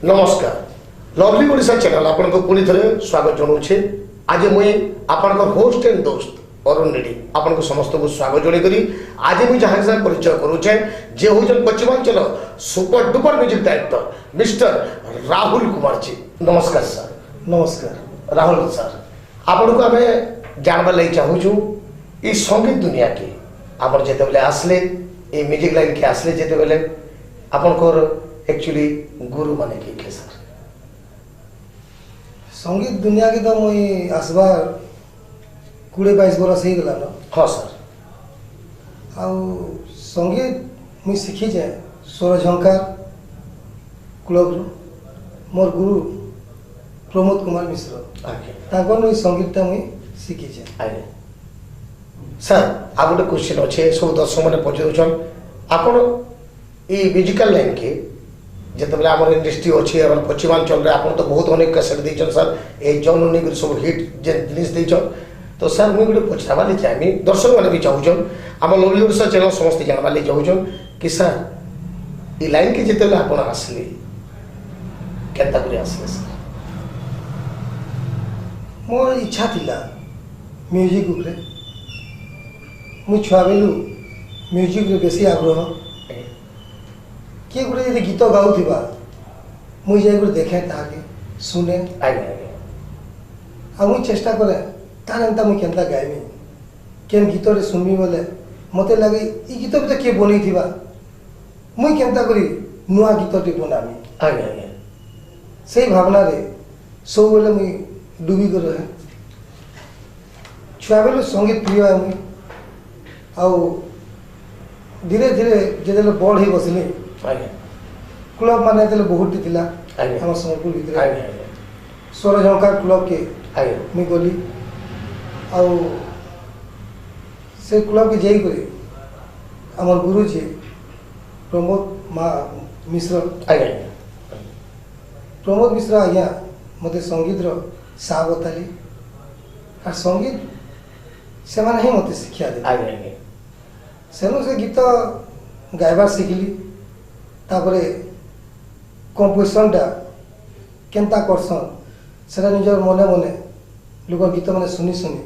नमस्कार lovely Odisha channel आपन को पुनी थरे स्वागत जनाऊे। आज मुई आपन होस्ट एंड दोस्त अरुण रेड्डी आपन को समस्त को स्वागत जणै करी आज मुई जहां से परिचय करूचे जे होजन Paschimanchal super duper music director mister Rahul Kumar ji. नमस्कार सर। नमस्कार राहुल सर, आपन को हमें जानबा लई चाहू छु ई संगीत दुनिया के आपन जेते बेले आसले ए म्यूजिक लाइन के आसले जेते बेले आपन को एक्चुअली गुरु माने के सर संगीत दुनिया के तो मुई आसबार 20-22 बरस हो गला न। हाँ सर। आउ संगीत मुई शिखी जाए स्वर झंकार क्लब मोर गुरु प्रमोद कुमार मिश्र ताकर संगीतटा मुई शिखी जाए। आगे सर आ गोटे क्वेश्चन अच्छे सब दर्शक मैंने पचारूछन आपन ई म्यूजिकल लाइन के जिते बेले आम इंडस्ट्री अच्छी पश्चिमांचल में आप तो बहुत अनेक कैसेट देछन सर ए जन नहीं सब हिट जे जिनिस देछन तो सर मुझे गोटे पचारवा चाहिए दर्शक मैंने भी चाहून आम लवली ओडिशा चैनल समस्त जानवा चाहून कि सर ई लाइन के जिते बेले आप आसले केनता करे आसले सर? मोर इच्छा थिला म्यूजिक उपरे मु छुआ बेलू म्यूजिक रे बेसी आग्रह किए गोटे यदि गीत गाऊथिबा मुई जाई गोटे देखे ताके सुने आ मुई चेष्टा करे तार एंता मुई केनता गाइमी केन गीत रे सुनमी बोले मते लागे ई गीत भी तो किए बनै थिबा मुई केनता करी नुआ गीत टे बनामी आगे सेही भावना रे सब बेले मुई डूबी कर रहे छुआ बेलू संगीत प्रिय है मुई आउ धीरे धीरे जेदेले बड़ ही बसली क्लब माने तेले बहुत थिला हम संबलपुर भीतर स्वर झंकार क्लब के मुई गली आउ से क्लब के जाई करे हमर गुरु जी प्रमोद मिश्र प्रमोद मिश्र आज्ञा मते संगीत रो सा बताली और संगीत से माने ही मते शिक्षा दे सेनु से गीत गायबार शिखिली तापरे कंपोजिशनटा केनता करसन सेटा निजर मने मने लोक गीत माने सुनी सुनी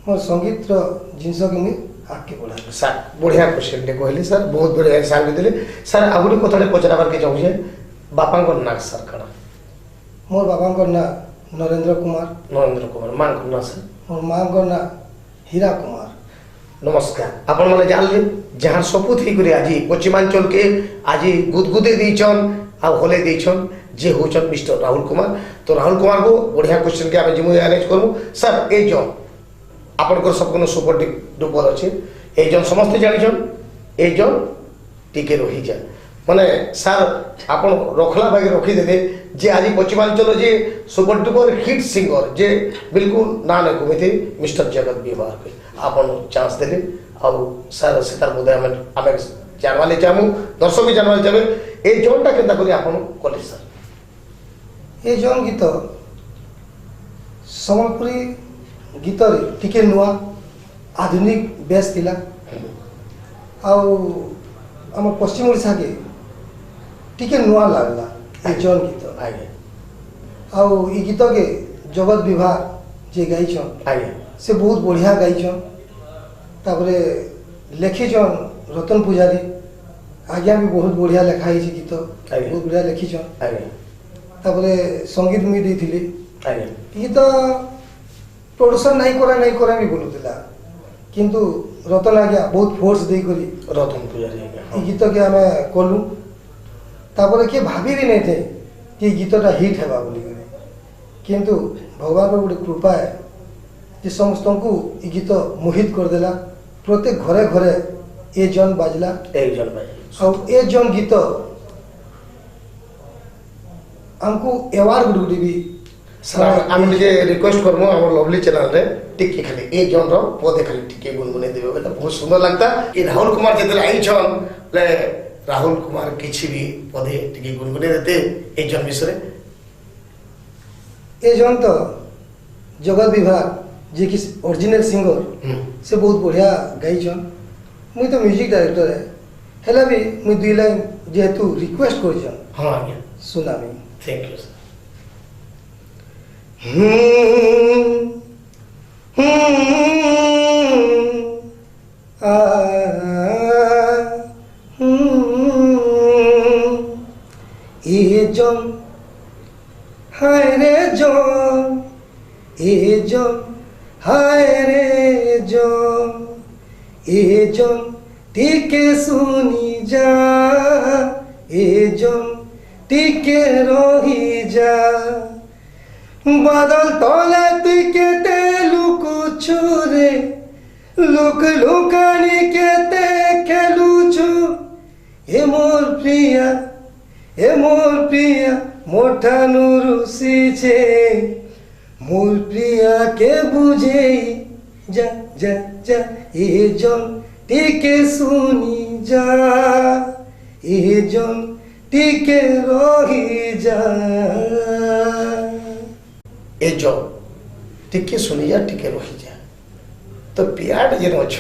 मोर संगीत रो जिनस के मुई आके बढ़ा सर बढ़िया क्वेश्चन टे कहले सर बहुत बढ़िया आंसर भी देले सर आ गोटे कथाटे पचराबार के चाहूछे बापा ना सर कण मोर बाबा ना नरेंद्र कुमार मां ना सर मोर मां ना हीरा कुमार। नमस्कार आपण माने जानले जहां सपूत ही करे आज पश्चिमांचल के आज गुदगुदे देछन आ होले देछन जे होचन मिस्टर राहुल कुमार। तो राहुल कुमार को बढ़िया क्वेश्चन के आमे जिमु अरेंज करमु सर ए जन आपण को सब कोनो सुपर डुपर अछि ए जन समस्त जानिछन ए जन टिके रही जा माने सर आपण रखला भागे रखी देबे जे आज पश्चिमांचल जे सुपर डुपर हिट सिंगर जे बिल्कुल ना ने घुमेथे मिस्टर जगत विवाह के आपण चांस देले और सर सेतार मुद्दे आमे जानवाले चाहू दर्शक भी जानवाले चाहे ए जोनटा केनता करी आपण कले सर? ए जोन गीत सम्बलपुरी गीत रे टिके नुआ आधुनिक बेस थिला आउ हम पश्चिम ओडिशा के टिके नुआ लागला ए जोन गीत आगे आउ ई गीत के जगत विवाह जे गाइछन आगे से बहुत बढ़िया गाइछन तापरे लेखिछन रतन पुजारी आज्ञा भी बहुत बढ़िया लेखा है गीत बहुत बढ़िया लिखिछन तापरे संगीत मुई देथिली गीत प्रोडक्शन नहीं करा भी बोलुतिला किंतु रतन आज्ञा बहुत फोर्स दे करी रतन पुजारी गीत के हमें कलु तापरे के भाभी भी नहीं थे कि गीतटा हिट हेबा बोली किंतु भगवान को गोटे कृपा है जे समस्त को ये गीत मोहित कर देला प्रत्येक घरे घरे ए जन बाजला और ए जन गीत हमको अवार्ड गुडी भी सर हम जे रिक्वेस्ट करमु हमर लवली चैनल रे टिके खाली ए जन रो पदे खाली टिके गुनगुने देबे बेटा बहुत सुंदर लगता कि राहुल कुमार जेते आई छन ले राहुल कुमार किछि भी पदे टिके गुनगुने देते ए जन विषय ए जन तो जगत विभाग जे कि ओरिजिनल सिंगर से बहुत बढ़िया गाइछन मुई तो म्यूजिक डायरेक्टर है हेला भी मुई दुई लाइन जेहेतु रिक्वेस्ट कर हाँ आज्ञा सुनामी। Thank you sir. ए जन हाय रे जन, ए जन हाय रे जन, ए जन टिके सुनी जा, ए जन टिके रही जा, बादल तले तुई केते लुकुछु रे, लुक लुकानी केते खेलुछु, ए मोर प्रिया, ए मोर प्रिया मोठानु रुसिछे, मोर प्रिया के बुझे जा जा जा, ए जन टिके सुनी जा, ए जन टिके रही जा। ए जो टिके सुनी जा टिके रही जा तो पियाट जेन अछ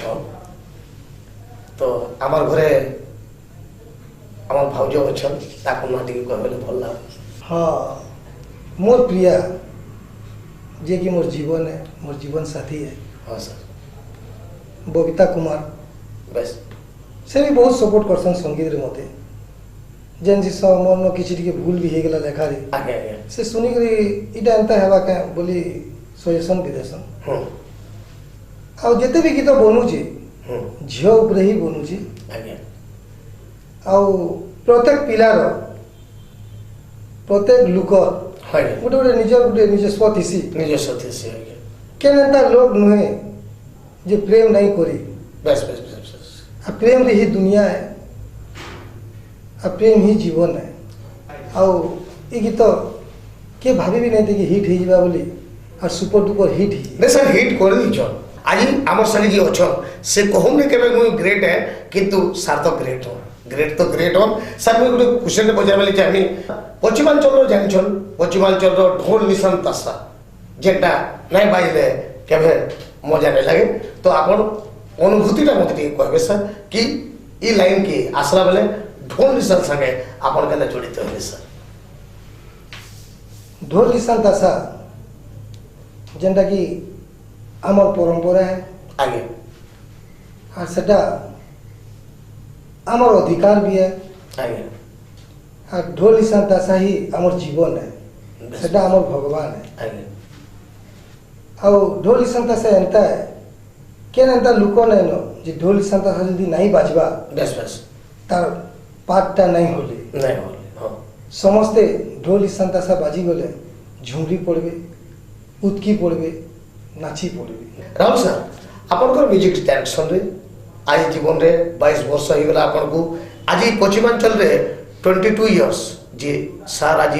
तो आमार घरे आमार भाउज अछन ताको ना टिके कहले भल लाग। हाँ मोर प्रिया जे कि मोर जीवन है, मोर जीवन साथी है। हाँ सर बबीता कुमार बस से भी बहुत सपोर्ट करसन संगीत रे मते, जेन जिस मन न किछि टिके भूल भी हे गेला लेखा रे आगे आगे से सुनी करी इटा एंता हेबा के बोली सजेशन भी देसन। आ जेते भी गीत बनुची झियो उपरे ही बनुची। आगे आ प्रत्येक पिलार प्रत्येक लुकर हाय गोटे गोटे निज स्वतिसी निज सत्य से आगे केन एंता लोग नुहे जे प्रेम नहीं करी। बस बस बस बस आ प्रेम रे ही दुनिया है, आ प्रेम ही जीवन है। आउ ये गीत के भाभी भी नहीं थे कि हिट हो जावा बोली और सुपर डुपर हिट ही नहीं सर हिट कर दी छन आज आमर संगे जी अछन से कहूँ नहीं केबे मुई ग्रेट है किंतु सार तो ग्रेट हो ग्रेट तो ग्रेट हो सर मुई गोटे क्वेश्चन पचार वाली चाहे पश्चिमांचल जान छन पश्चिमांचल ढोल निशान तासा जेटा नहीं बाजले केबे मजा नहीं लगे तो आपण अनुभूतिटा मत टिके कहबे सर कि ई लाइन की आसला बेले ढोल निशान संगे आपण केना जड़ित होले सर। ढोल निशान तासा जेनटा कि आमर परंपरा है आगे और सेटा आमर अधिकार भी है आगे और ढोल निशान तासा ही आमर जीवन है सेटा आमर भगवान है। आगे और ढोल निशान तासा एंता है केन एंता लुको नहीं नो जे ढोल निशान तासा जल्दी नहीं बाजबा बस बस तार पाठटा नहीं होले नहीं होले हाँ समस्ते ढोल निशान तासा बाजी गले झुमरी पड़बे उतकी पड़बे नाची पड़बे। राहुल सर आपनकर म्यूजिक डायरेक्शन रे आज जीवन रे 22 वर्ष हो गला आपन को आज पश्चिमांचल रे 22 इयर्स जे सर आज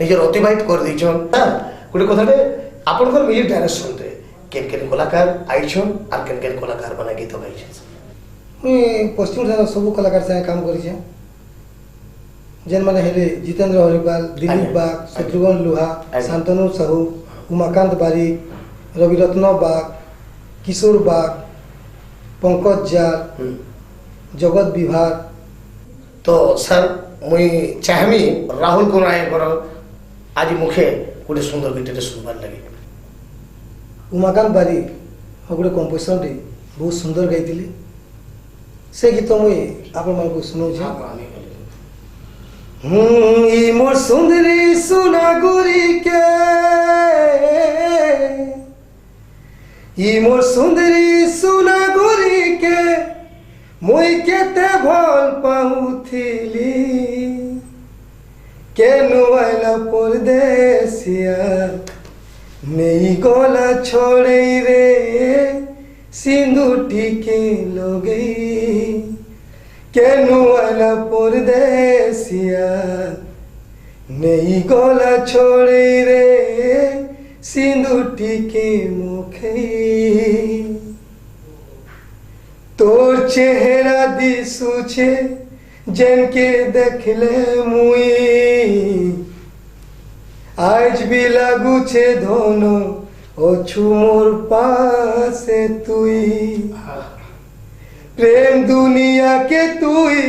निजर अतिबाहित कर दिछन सर गुटे कथाटे आपनकर म्यूजिक डायरेक्शन रे केन केन कलाकार आइछन और केन केन कलाकार बना गीत गाइछन। मुई पश्चिम सारा सब कलाकार संगे काम करिछे जेन माने हेले जितेंद्र हरिपाल, दिलीप बाग, शत्रुघ्न लुहा, शांतनु साहू, उमाकांत बारिक, रविरत्न बाग, किशोर बाग, पंकज जाल, जगत विभाग। तो सर मुई चाहमी राहुल को नाय कर आज मुखे गोटे सुंदर गीतटे सुनबार लगे। उमाकांत बारिक गोटे कंपोजिशन रे बहुत सुंदर गाइथिले से गीत मुई आपण मानकु सुनौछे। ई मोर सुंदरी सुनागुरी के, ई मोर सुंदरी सुनागुरी के मुई केते भल पाउथिली केनु आइला परदेसिया नेई गला छोड़े रे सिंदूटी के लोगई केनु आइला परदेसिया नेई गला छोड़े रे सिंदूटी के मुखे तोर चेहरा दिसुछे जेन के देखले मुई आज भी लागू छे धोनो ओछु मोर पासे तुई प्रेम दुनिया के तुई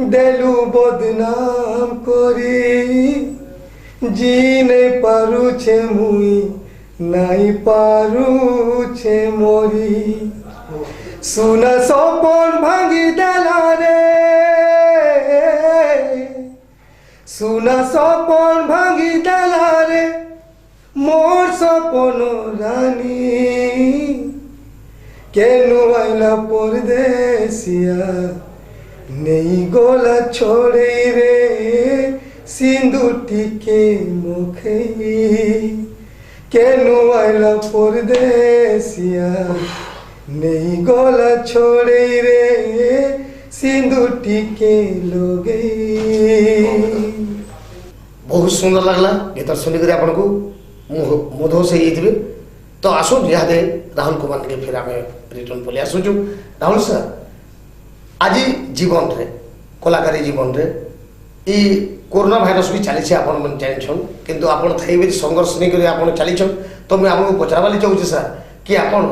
देलु बदनाम करी जी नहीं पारुछे मुई नहीं पारुछे मोरी सुना सपन भांगी देला रे सुना सपन भांगी देला रे मोर सपन रानी केनु आइला परदेसिया नहीं गोला छोड़े रे सिंदूर टिके मुखे केनु आइला परदेसिया नहीं गोला छोड़े रे सिंदूर टिके लोगे। बहुत सुंदर लगला गीत सुनिक आपन को मधो से ये तो आसो इहादे राहुल कुमार के फिर आम रिटर्न पलि आसुचु। राहुल सर आज जीवन रे कलाकारी जीवन रे ई कोरोना भाइरस भी चली आपण मन जानिछन किंतु आपण थाई भी संघर्ष नहीं करी आपण चलीछन तो मैं आपको पचरावाली चाहूँ सर कि आपण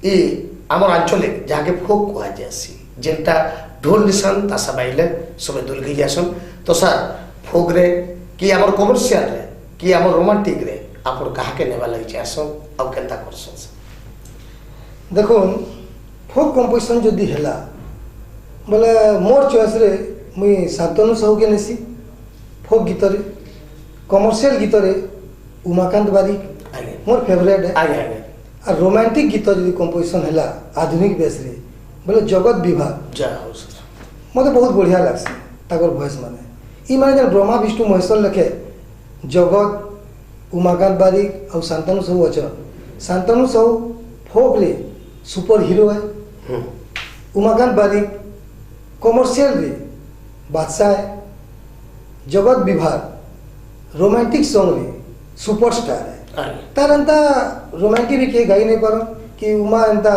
ई आमर आंचलिक जहाँके फोक कह जासी जेनटा ढोल निशान तासा बाइले सब दुलगी जासन तो सर फोक रे कि आमर कमर्शियल रे कि आमर रोमांटिक रे आपण कहा के नेवा लगी आसन अब केनता करसन। देखो फोक कंपोजिशन जदि हैला बोले मोर चॉइस रे मुई शांतनु साहू के नेसी फोक गीत रे कमर्शियल गीत रे उमाकांत बारिक मोर फेवरेट है आगे आगे और रोमांटिक गीत जदि कंपोजिशन हैला आधुनिक बेस रे बोले जगत विभाग जा हो सर मते बहुत बढ़िया लागसी ताकर वॉइस माने ई माने जन ब्रह्मा विष्णु महेश्वर लखे जगत उमाकांत बारिक और शांतनु साहू अच्छा शांतनु साहू फोक रे सुपर हीरो है उमाकांत बारिक कमर्शियल रे बादशाह है जगत विभाग रोमांटिक सॉन्ग रे सुपरस्टार है तार एंता रोमांटिक भी किए गाई नहीं पार कि उमा एंता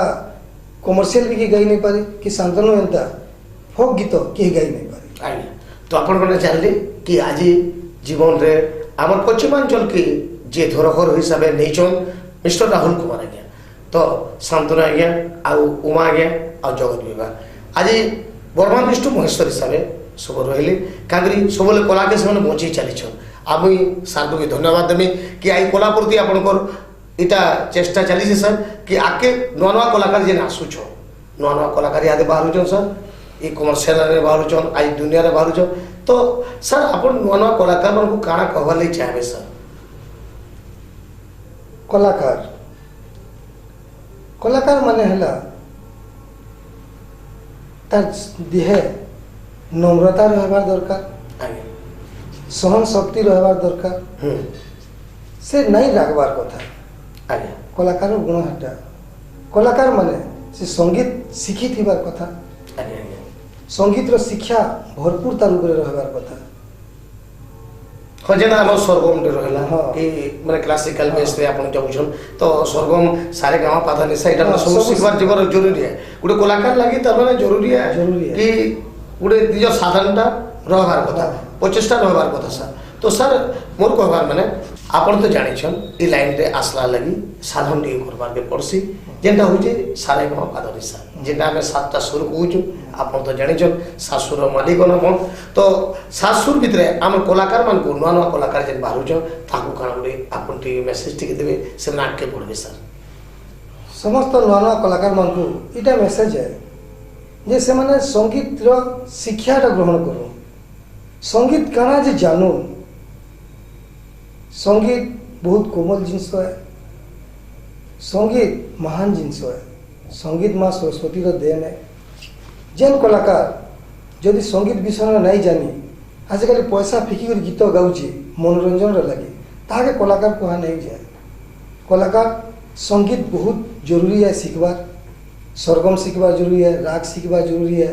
कमर्शियल भी किए गाई नहीं पारे कि शांतनु एंता फोक गीत किए गाई नहीं पारे। तो आपण मैंने जानले कि आज जीवन रे आमर पश्चिमांचल के जे धरोहर हिसाब से नहीं मिस्टर राहुल कुमार आज्ञा तो शांतनु आज्ञा आउ उमा आज्ञा आ जगत विभाग आज बर्मा विष्णु महेश्वर हिसाब से सब रही कहीं सब कला के से बची चली मुई सार को भी धन्यवाद देमी कि आई कला प्रति आपंकर इटा चेष्टा चली सर कि आके नुआ नुआ कलाकार जेन आसुछ नुआ नुआ कलाकार इहादे बाहरुछन सर ये कमर्शियल रे बाहरुछन आज दुनिया रे बाहरुछन तो सर अपन नुआ नुआ कलाकार मन को काना कहवा ले चाहे सर। कलाकार कलाकार माने हला तार देहे नम्रता रहबार दरकार सहन शक्ति रहबार दरकार से नहीं रागबार कथा कलाकार गुण हटा कलाकार माने से संगीत शिखी थिबार कथा संगीत रो शिक्षा भरपूर तार ऊपर रहबार कथा हाँ जेना आम सरगम रहला हाँ। कि माने क्लासिकल बेस रे आपण जाउछन तो सरगम सारे गाँव पाधा निशा इटा हाँ, सब सब शिखबार जीवन जरूरी है गोटे कलाकार लगी तार माने जरूरी जरूरी है है। कि गोटे निज साधनटा रहबार कथा हाँ। प्रचेष्टा रहबार कथा सर तो सर मोर कहबार माने आपण तो जानिछन ई लाइन रे आसला लगी साधन टी करबार के पड़सी जेनटा होचे सारे गाँव पाधा निशा जेनटा हमें सातटा सुर कहूछु आपण तो जानिछन सासुर मालिक न कोन तो सासुर भितरे आम कलाकार मान को नुआ नुआ कलाकार जेन बाहरुछन ताकू काण गुडे आपण टी मेसेज टी देबे से नाटके पड़बे सर। समस्त नुआ नुआ कलाकार मान को इटा मेसेज है जे से माने संगीत रो शिक्षाटा ग्रहण करू संगीत काना जे जानू संगीत बहुत कोमल जिनस है संगीत महान जिनस है संगीत माँ सरस्वती रो देन है जेन कलाकार जदि संगीत विषय नहीं जानी आजिकल पैसा फिकिक गीत गाँचे मनोरंजन लगे ताके कलाकार कहा नहीं जाए कलाकार संगीत बहुत जरूरी है सीखबार सरगम सीखबार जरूरी है राग सीखबार जरूरी है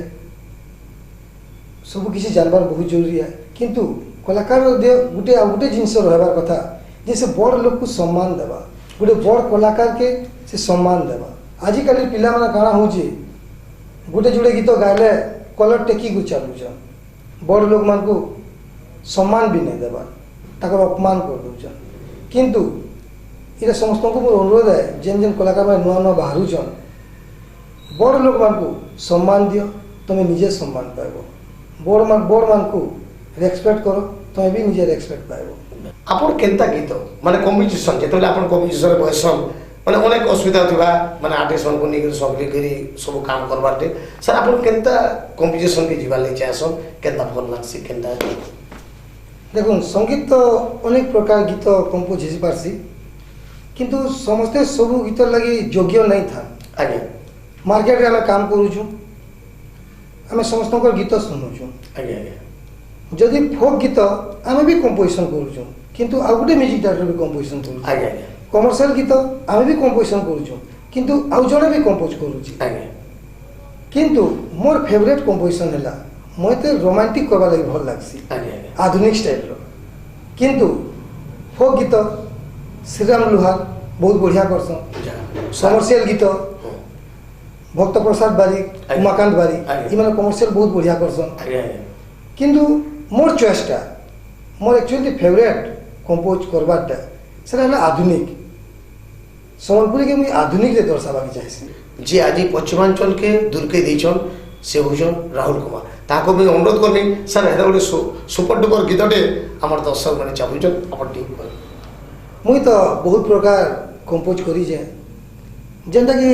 सब किसी जानबार बहुत जरूरी है किंतु कलाकार गोटे आ गोटे जिनस रहबार कथा जैसे बड़ लोग को सम्मान देवा गोटे बड़ कलाकार के से सम्मान देवा आजिकल पिला माने काଣା होची गोटे जोड़े गीत गायले कलर टेकी को चलुछन बड़ लोग मान को सम्मान भी नहीं देवा ताकर अपमान कर दूचन किंतु इरा समस्त को मोर अनुरोध है जेन जेन कलाकार माने नुआ नुआ बाहरुछन बड़ लोग मान को सम्मान दियो तुम निजे सम्मान पाइबो बड़ मान को रेस्पेक्ट करो तुम भी निजे रेस्पेक्ट पाइबो ଆପଣ କେନ୍ତା ଗୀତ ମାନେ କମ୍ପିଟିସନ୍ ଯେତେବେଳେ ଆପଣ କମ୍ପିଟିସନ୍ରେ ବସନ୍ ମାନେ ଅନେକ ଅସୁବିଧା ଥିବା ମାନେ ଆର୍ଟିଷ୍ଟମାନଙ୍କୁ ନେଇକରି ସବଲିକରି ସବୁ କାମ କରବାର୍ଟେ ସାର୍ ଆପଣ କେନ୍ତା କମ୍ପିଟିସନ୍କେ ଯିବାର୍ ଲାଗି ଚାହେଁସନ୍ କେନ୍ତା ଭଲ ଲାଗ୍ସି କେନ୍ତା देखो संगीत तो अनेक प्रकार गीत कंपोज हो पारसी किंतु समस्ते सब गीत लगी योग्य नहीं था ଆଜ୍ଞା मार्केट आम काम करुचु आम समस्त गीत शुणुचु ଆଜ୍ଞା ଆଜ୍ଞା जदि फोक गीत आम भी कंपोजिशन करुचु किंतु आउ गोटे म्यूजिक डायरेक्टर भी कंपोजिशन करुचु ଆଜ୍ଞା ଆଜ୍ଞା कमर्शियल गीत आम भी कंपोजिशन करुचु किंतु आउ जड़े भी कंपोज करुची ଆଜ୍ଞା किंतु मोर फेवरेट कंपोजिशन है मते रोमांटिक करवा लगी भल लागसी ଆଜ୍ଞା ଆଜ୍ଞା आधुनिक स्टाइल किंतु फोक गीत श्रीराम लुहार बहुत बढ़िया करसन ଯାହା कमर्शियल गीत ହଁ, भक्त प्रसाद बारिक ଆଜ୍ଞା। उमाकांत बारिक ଆଜ୍ଞା। इमान कमर्शियल बहुत बढ़िया करसन ଆଜ୍ଞା ଆଜ୍ଞା किंतु मोर चॉइसटा मोर एक्चुअली फेवरेट कंपोज करवाटा सेटा है आधुनिक सम्बलपुरी के मुझे आधुनिक रे दर्शावा के चाहसी जे आज पश्चिमांचल के दुर्गे देछन से होजन राहुल कुमार ताको भी अनुरोध करनी सर हेदा गोटे सुपर डुपर गीतटे हमर दर्शक माने चाहुचन अपन टीम पर मुई तो बहुत प्रकार कंपोज करी जे जेनटा कि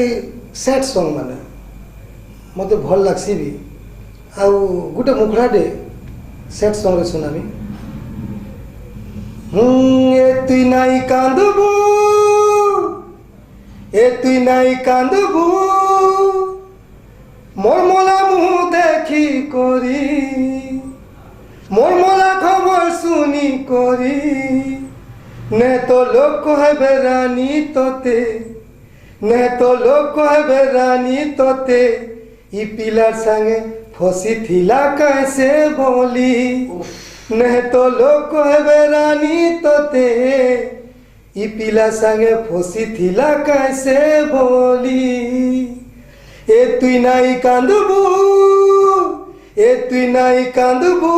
सैड सॉन्ग माने मते भल लागसी भी आउ गुटे मुखड़ाटे सैड सॉन्ग रे सुनामी ए तुई नाई कांदबू ए तुई नाई कांदबू मोर मोला मुँह देखी करी मोर मोला खबर सुनी करी ने तो लोक कहबे रानी तोते ने तो लोक कहबे रानी तोते ई पिलार संगे फसी थिला कैसे बोली ने तो लोक कहबे रानी तोते ई पिला संगे फसी थिला कैसे बोली ए तुई नाई कांदबू ए तुई नाई कांदबू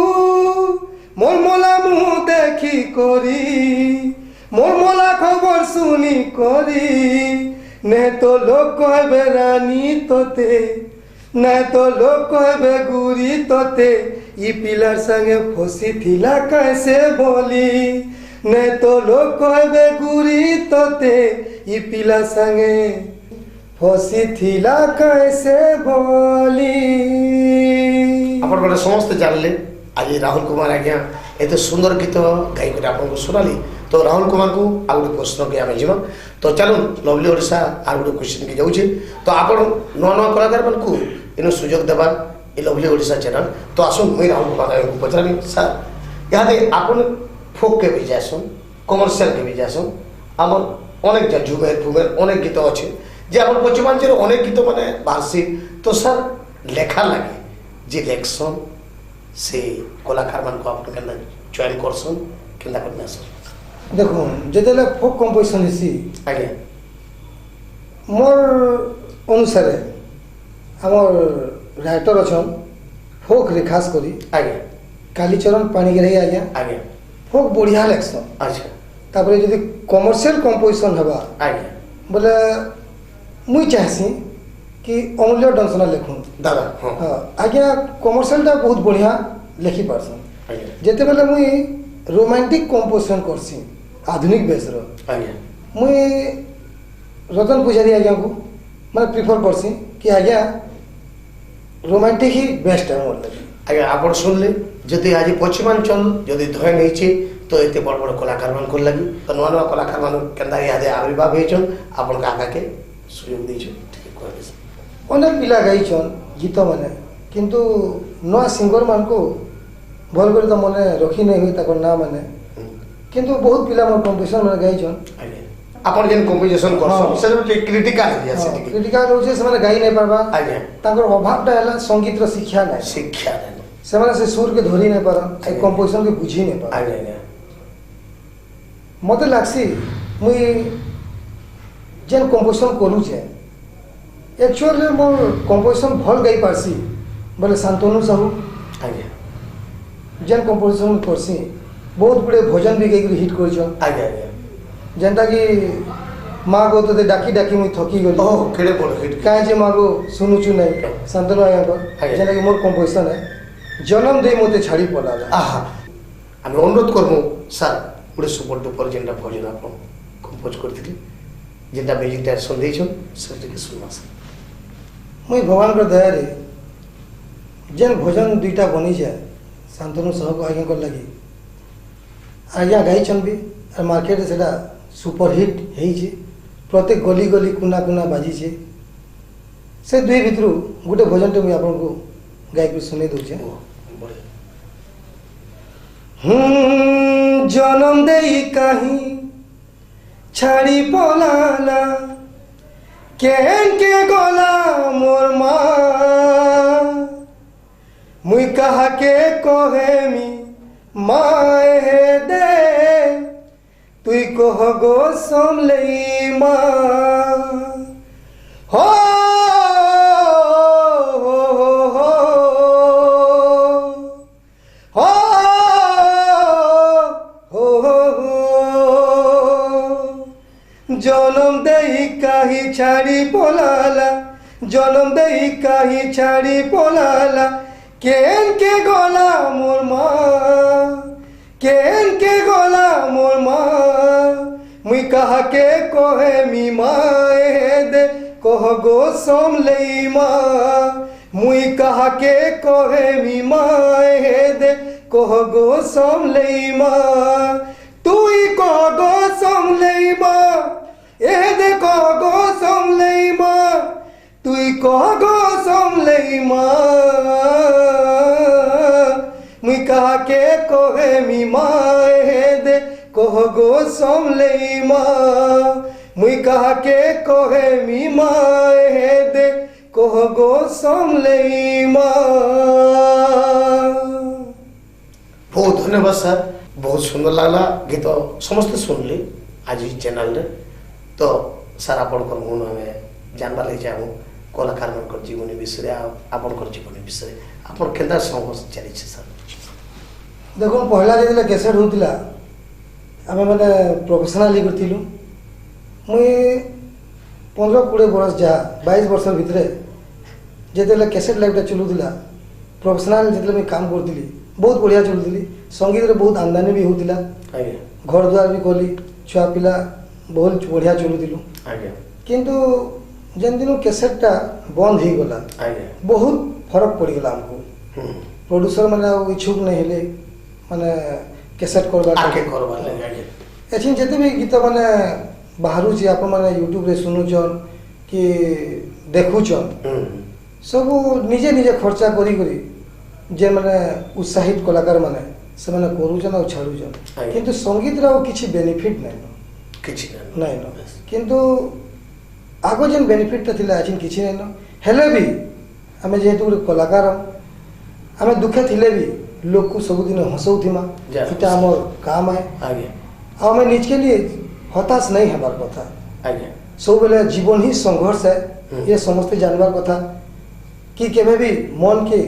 मोर मोला मुँह देखी करी मोर मोला खबर सुनी करी ने तो लोक कहबे रानी तोते ने तो लोक कहबे गुरी तोते ई पिलार संगे फसी थिला कैसे बोली ने तो लोक कहबे गुरी तोते ई पिला संगे फसी थिला कैसे बोली अपन माने समस्त जानले आज राहुल कुमार आज्ञा एते सुंदर गीत गाई कर आपन को सुनाली तो राहुल कुमार को आ गोटे प्रश्न के आमे जीवा तो चलो लवली ओडिशा आ गोटे क्वेश्चन के जाउछे तो आपन नवा नवा कलाकार मन को इनो सुयोग देबा ए लवली ओडिशा चैनल तो आसो मैं राहुल कुमार को पचरानी सर यादे आपन फोक के भी जासो कमर्शियल के भी जासो हमर अनेक झुमेर फुमेर अनेक गीत अछि जे अपन पश्चिमांचल अनेक गीत माने बारसी तो सर लेखा लगे जे लेखसन से कलाकार मान को अपन केना चयन करसन केना करना सर देखो जेदेले फोक कंपोजिशन हिसी आज्ञा मोर अनुसार हमर राइटर अछन फोक रे खास करी आज्ञा कालीचरण पाणिग्राही आज्ञा आज्ञा फोक बढ़िया लेखसन अच्छा तापर जदि कमर्शियल कंपोजिशन हवा आज्ञा बोले मुई चाहसी कि अमूल्य डंसना लेखुन दादा हाँ हाँ आज्ञा कमर्शियलटा बहुत बढ़िया लेखि पारसन आज्ञा जेते बेले मुई रोमांटिक कंपोजिशन करसी आधुनिक बेसर आज्ञा मुई रतन पुजारी आज्ञा को मैं प्रिफर करसी कि आज्ञा रोमांटिक ही बेस्ट है मोर लगे आज्ञा आपण सुनले जदि आज पश्चिमांचल जदि धय नहीं तो एते बड़ बड़ कलाकार मान को लगी तो नवा नवा कलाकार मान केंदा यादे आविर्भाव हेचन आपण का आगा के सुयोग देछन ठीक कहले अनेक पिला गाइछन गीत माने किंतु नवा सिंगर मान को भल कर तो मने रखी नहीं हुई ताकर ना माने किंतु बहुत पिला मोर कंपोजिशन माने गाइछन आज्ञा आपण जेन कंपोजिशन करसन हाँ। से क्रिटिकल है से ठीक क्रिटिकल होचे से माने गाई नहीं पारबा आज्ञा ताकर अभावटा हला संगीत रो शिक्षा नहीं शिक्षा देन से माने से सुर के धरी नहीं पारन से आज्ञा। कंपोजिशन के बुझी नहीं पारन आज्ञा आज्ञा मते लागसी मुई जेन कंपोजिशन करू छे एक्चुअली मोर कंपोजिशन भल गाई पारसी बोले शांतनु साहू आज्ञा जेन कंपोजिशन करसी बहुत गुड़े भजन भी गाई हिट करछन आज्ञा आज्ञा जेनता कि माँ को तो डाकी डाकी मुई थकी गली ओह केड़े बोल हिट काहे जे माँ को सुनुचु नहीं शांतनु आया को आज्ञा। जेना कि मोर कंपोजिशन है जन्म दे मते छाड़ी पलाला आहा आम अनुरोध करमु सर गोटे सुपर डुपर जेनटा भजन आप कंपोज करथिले जेनटा म्यूजिक डायरेक्शन देछन सर टिके सुनवा सर मुई भगवान को दया रे जेन भोजन दुईटा बनी जाए शांतनु सहक आज्ञा कर लगी आज्ञा गाइछन भी और मार्केट सेटा सुपरहिट होइछे प्रत्येक गली गली कुना कुना बाजीछे से दुई भितरु गोटे भजनटे मुई आपनको गाइक सुने दउछे जन्म देई काहीं छाड़ी पलाला केन के गला मोर माँ मुई कहा के कहेमी माए हे दे तुई कह गो समलई माँ हो जन्म देई काही छाड़ी पलाला जन्म देई काही छाड़ी पलाला केन के गला मोर माँ केन के गला मोर माँ मुई कहा के कहे मी माए दे कह गो समलई माँ मुई कहा के कहे मी माए दे कह गो समलई माँ तुई कह गो समलई माँ ए दे कह गो समलई माँ तुई कह गो समलई माँ मुई कहा के कहे मी माए दे कह गो समलई माँ मुई कहा के कहे मी माए दे कह गो समलई माँ। बहुत धन्यवाद सर बहुत सुंदर लगला गीत समस्ते सुनली आज ही चैनल रे तो सर आपनकर मन में जानवा ले जाऊँ कलाकार मान जीवन विषय आपनकर जीवन विषय आपन केंदा संघर्ष चली सर देखो पहला जो कैसेट होता आम मैंने प्रोफेशनाली करथिलु मुई 15-20 बरस जहाँ 22 वर्ष भितर जिते कैसेट लाइफटा चलूला प्रोफेशनाल जिते मुझे काम करी बहुत बढ़िया चलुली संगीत रे बहुत आमदानी भी होता घर द्वार भी कली छुआ पिला बहुत बढ़िया चलुलु किंतु जेन दिन कैसेटा बंद हो गला बहुत फरक पड़गला आमको प्रोड्यूसर मैंने इच्छुक नहीं हेले माने कैसेट एछिन जिते भी गीत मैंने बाहर आप यूट्यूब रे सुनुचन कि देखुचन सब निजे निजे खर्चा करी करी जे मैंने उत्साहित कलाकार माने से मैंने करूचन और छाड़ुचन किंतु संगीत रे किछि बेनिफिट नहीं न किंतु आगो जेन बेनिफिट थिला आजिन किछि नहीं न हेले भी आमे जेहेतु कलाकार आमे दुखे थिले भी लोग को सबुदिन हसौथिमा इटा हमर काम है आमे निज के लिए हताश नहीं हमार कथा सब बेले जीवन ही संघर्ष है ये समस्ते जानवर कथा कि केबे भी मन के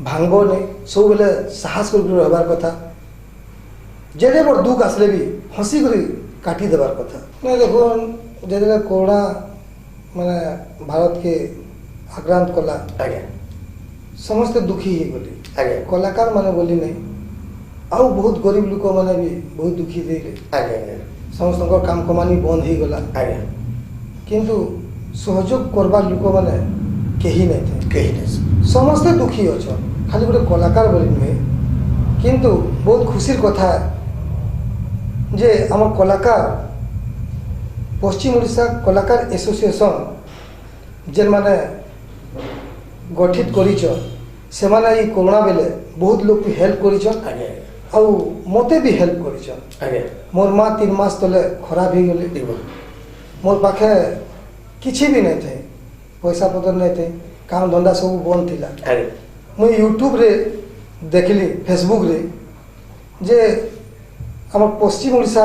भांगो नहीं सब बेले साहस कर रहबार कथा जेडे बड़ दुख आसले भी हसी कर काटी देबार कथा नहीं देखो जेदे कोरोना माने भारत के आक्रांत कला समस्ते दुखी ही गली कलाकार माने बोली नहीं आउ बहुत गरीब लोक माने भी बहुत दुखी देले समस्त काम कमानी बंद हो गला किंतु सहयोग करबार लोक माने केही नहीं थे समस्ते दुखी अच्छा खाली गोटे कलाकार बोली नुहे किंतु बहुत खुशीर कथा जे आम कलाकार पश्चिम ओडिशा कलाकार एसोसिएशन जेन माने गठित करिछन से माने ई कोरोना बेले बहुत लोग को हेल्प करिछन आउ मते भी हेल्प करिछन मोर माँ 3 मास तले खराब हो गले मोर पाखे किछि भी नहीं थे पैसा पतर नहीं थे काम धंधा सब बंद थिला मुई यूट्यूब रे देखली फेसबुक रे जे आम पश्चिम ओडिशा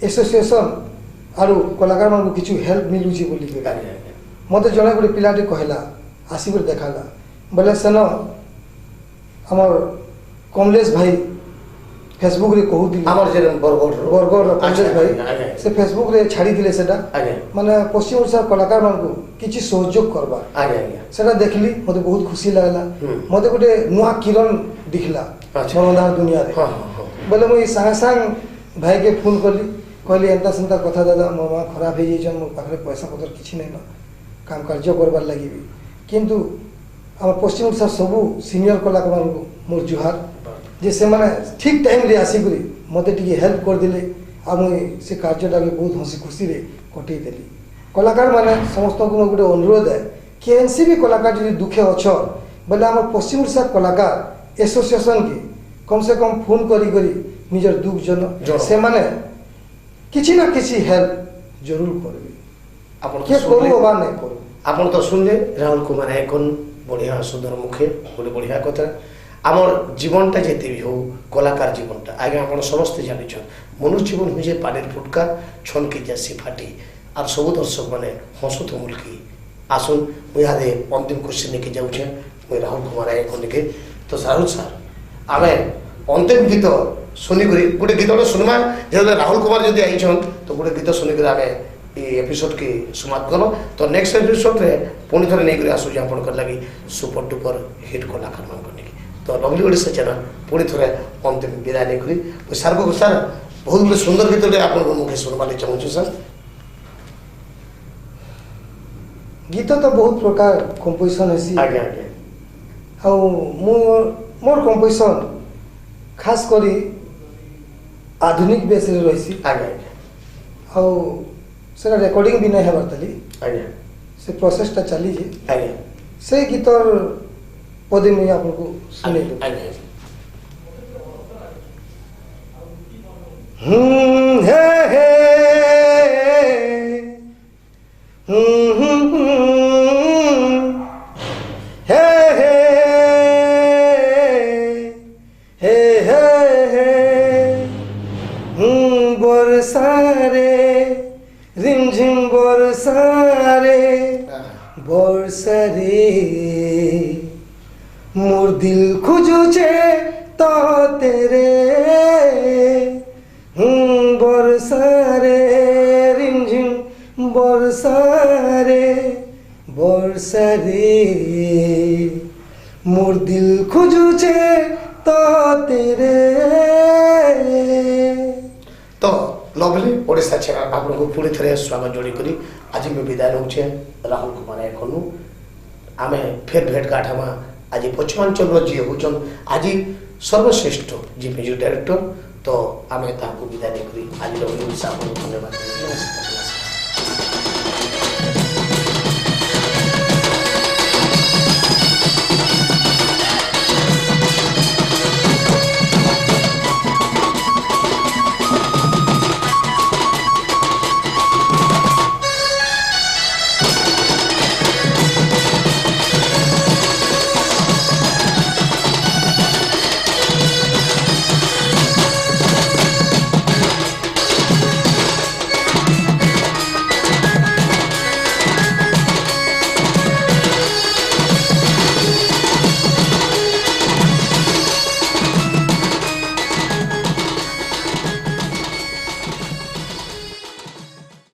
एसोसिएशन आरु कलाकार मान किछु हेल्प मिलुची बोली के मते जने गोटे पिलाटे कहला आसी कर देखाला बोले सेन आमर कमलेश भाई फेसबुक रे कहूଥିଲି আমার যে বরগড় बरगढ़ पंकज भाई আগে से फेसबुक रे छाड़ी दिले सेटा আগে माने पश्चिम ओडिशा कलाकार मानकु किछि सहयोग करबा আগে আগে सेटा देखली मते बहुत खुशी लागला हम्म। मते गोटे नुआ किरण दिखला अच्छा। मनोदार दुनिया रे हाँ हाँ हाँ बोले मुई सांग सांग भाई के फोन करली कहली एंता सेंता कथा दादा मो मां खराब हो जाइछन मो पाखरे पैसा पत्र किछि नै न काम कार्य करबार लागि भी किंतु हम पश्चिम ओडिशा सबु सीनियर कलाकार मानकु मोर जुहार जे से माने ठीक टाइम रे आसी करी मते टिके हेल्प कर दिले आ मुई से कार्यटा के बहुत हंसी खुशी रे कटई देली कलाकार माने समस्त को गोटे अनुरोध है कि एनसी भी कलाकार जदि दुखे अछ बोले हम पश्चिम ओडिशा कलाकार एसोसिएशन के कम से कम फोन करी करी निजर दुख जन जन। से माने किछि ना किछि हेल्प जरूर करबे ଆପଣ के करू बा नै करू ଆପଣ ତ ଶୁଣିଲେ ରାହୁଲ କୁମାର ଏକନ ବଢ଼ିଆ ସୁନ୍ଦର ମୁଖେ ଗୋଟେ ବଢ଼ିଆ କଥା আমার জীবনটা যেতে বি হোক কলাকার জীবনটা আগে আপনার সমস্তে জানিছেন মনুষ্য জীবন হয়েছে পানির ফুটকা ছনকি যাচ্ছি ফাটি আর সবু দর্শক মানে হসুত মুলকি আসুন ইহাদে অন্তিম কোশ্চেন নিকে যাচ্ছে মুই রাহুল কুমার এখনকে তো রাহুল স্যার আমি অন্তিম গীত শুনিকি গোটে গীতটা শুনবা যেহেতু রাহুল কুমার যদি আইছন তো গোটে গীত শুনিকি আমি এই এপিসোড কি সমাপ্ত করো তো নেক্সট এপিসোডে পুଣି ଥରେ ନେଇକରି ଆସୁଛି ଆପଣଙ୍କର ଲାଗି ସୁପର ଡୁପର ହିଟ୍ କଳାକାରମାନଙ୍କ ନେଇକି ତ ଲଭଲି ଓଡ଼ିଶା ଚ୍ୟାନେଲ ପୁଣି ଥରେ ଅନ୍ତିମ ବିଦାୟ ନେଇକରି ସାର୍ ସାର୍ ବହୁତ ଗୋଟେ ସୁନ୍ଦର ଗୀତଟେ ଆପଣଙ୍କ ମୁଖେ ଶୁଣବାକେ ଚାହୁଁଛୁ ସାର୍ गीत तो बहुत प्रकार कंपोजिशन हेसी ଆଜ୍ଞା ଆଜ୍ଞା ଆଉ मोर कंपोजिशन खास करी आधुनिक बेस रे रहिसी ଆଜ୍ଞା ଆଜ୍ଞା ଆଉ सेटा रेकॉर्डिंग भी नहीं हेबार तली ଆଜ୍ଞା से प्रोसेसटा चली जे ଆଜ୍ଞା से गीतर पदे मुई आपको सुने दो ଆଜ୍ଞା हे हे हे हे हे हे बरसारे रिमझिम बरसारे बरसारे मोर दिल खुजुचे तो तेरे बरसारे रिमझिम बरसारे बरसारे मोर दिल खुजुचे तो तेरे तो लवली ओडिशा ଚ୍ୟାନେଲ ଆପଣଙ୍କୁ ପୁଣି ଥରେ ସ୍ୱାଗତ ଯୋଡ଼ିକରି ଆଜି ମୁଁ ବିଦାୟ ନେଉଛେ ରାହୁଲ କୁମାର ଏକନୁ ଆମେ ଫେର୍ ଭେଟ ଗାଁଠ ହେମା ଆଜି ପଶ୍ଚିମାଞ୍ଚଳର ଯିଏ ହେଉଛନ୍ ଆଜି ସର୍ବଶ୍ରେଷ୍ଠ ଯିଏ ମ୍ୟୁଜିକ୍ ଡାଇରେକ୍ଟର ତ ଆମେ ତାହାକୁ ବିଦାୟ ନେଇକରି ଆଜି ଲଭଲି ଓଡ଼ିଶା ଆପଣଙ୍କୁ ଧନ୍ୟବାଦ